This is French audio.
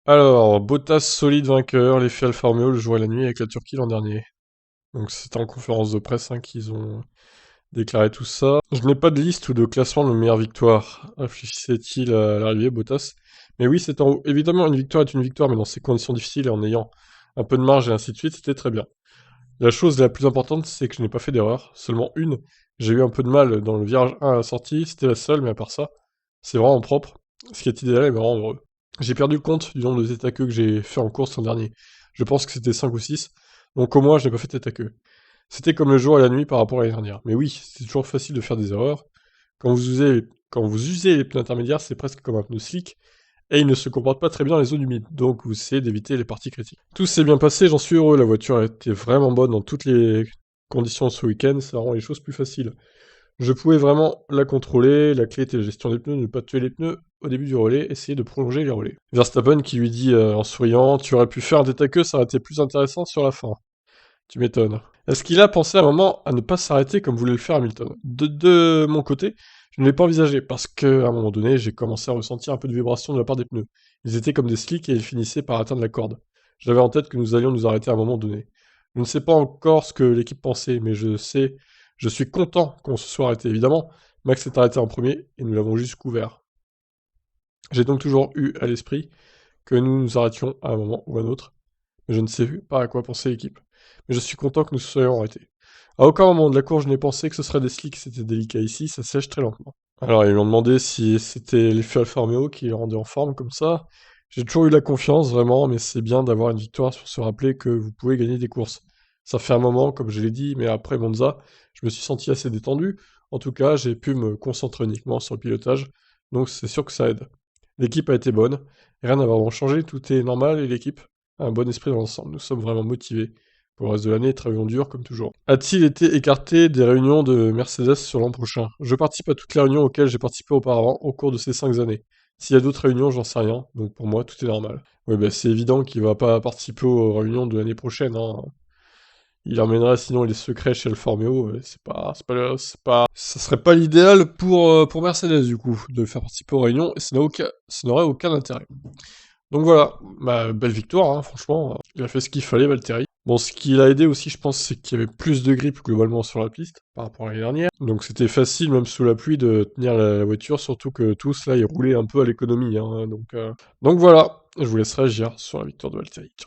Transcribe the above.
Alors, Bottas solide vainqueur, l'effet Alfa Romeo le jour et la nuit avec la Turquie l'an dernier. Donc c'était en conférence de presse qu'ils ont déclaré tout ça. Je n'ai pas de liste ou de classement de meilleure victoire. Réfléchissait-il à l'arrivée, Bottas? Mais oui, c'est en haut. Évidemment, une victoire est une victoire, mais dans ces conditions difficiles et en ayant un peu de marge et ainsi de suite, c'était très bien. La chose la plus importante, c'est que je n'ai pas fait d'erreur, seulement une. J'ai eu un peu de mal dans le virage 1 à la sortie, c'était la seule, mais à part ça, c'est vraiment propre. Ce qui est idéal et me rend heureux. J'ai perdu le compte du nombre de tête à queue que j'ai fait en course l'an dernier. Je pense que c'était 5 ou 6, donc au moins je n'ai pas fait tête à queue. C'était comme le jour et la nuit par rapport à l'année dernière. Mais oui, c'est toujours facile de faire des erreurs. Quand vous usez les pneus intermédiaires, c'est presque comme un pneu slick, et il ne se comporte pas très bien dans les zones humides, donc vous essayez d'éviter les parties critiques. Tout s'est bien passé, j'en suis heureux, la voiture a été vraiment bonne dans toutes les conditions ce week-end, ça rend les choses plus faciles. Je pouvais vraiment la contrôler, la clé était la gestion des pneus, ne pas tuer les pneus au début du relais, essayer de prolonger les relais. Verstappen qui lui dit en souriant, tu aurais pu faire un tête à queue, ça aurait été plus intéressant sur la fin. Tu m'étonnes. Est-ce qu'il a pensé à un moment à ne pas s'arrêter comme voulait le faire Hamilton? De mon côté, je ne l'ai pas envisagé, parce qu'à un moment donné, j'ai commencé à ressentir un peu de vibration de la part des pneus. Ils étaient comme des slicks et ils finissaient par atteindre la corde. J'avais en tête que nous allions nous arrêter à un moment donné. Je ne sais pas encore ce que l'équipe pensait, mais je suis content qu'on se soit arrêté, évidemment. Max s'est arrêté en premier et nous l'avons juste couvert. J'ai donc toujours eu à l'esprit que nous nous arrêtions à un moment ou à un autre, mais je ne sais pas à quoi penser l'équipe. Mais je suis content que nous soyons arrêtés. À aucun moment de la course, je n'ai pensé que ce serait des slicks, c'était délicat ici, ça sèche très lentement. Alors, ils m'ont demandé si c'était l'effet Alfa Romeo qui le rendait en forme comme ça. J'ai toujours eu la confiance, vraiment, mais c'est bien d'avoir une victoire pour se rappeler que vous pouvez gagner des courses. Ça fait un moment, comme je l'ai dit, mais après Monza, je me suis senti assez détendu. En tout cas, j'ai pu me concentrer uniquement sur le pilotage, donc c'est sûr que ça aide. L'équipe a été bonne, rien n'a vraiment changé, tout est normal et l'équipe a un bon esprit dans l'ensemble. Nous sommes vraiment motivés. Pour le reste de l'année, travaillons dur comme toujours. A-t-il été écarté des réunions de Mercedes sur l'an prochain? Je participe à toutes les réunions auxquelles j'ai participé auparavant au cours de ces 5 années. S'il y a d'autres réunions, j'en sais rien, donc pour moi, tout est normal. Oui, bah, c'est évident qu'il va pas participer aux réunions de l'année prochaine, hein. Il emmènerait sinon les secrets chez Alfa Romeo, ça serait pas l'idéal pour Mercedes du coup, de le faire participer aux réunions, et ça n'aurait aucun intérêt. Donc voilà, bah, belle victoire, hein, franchement. Il a fait ce qu'il fallait, Valtteri. Bon, ce qui l'a aidé aussi, je pense, c'est qu'il y avait plus de grip globalement sur la piste par rapport à l'année dernière. Donc c'était facile, même sous la pluie, de tenir la voiture, surtout que tous, là, ils roulaient un peu à l'économie, hein, donc voilà, je vous laisse réagir sur la victoire de Valtteri.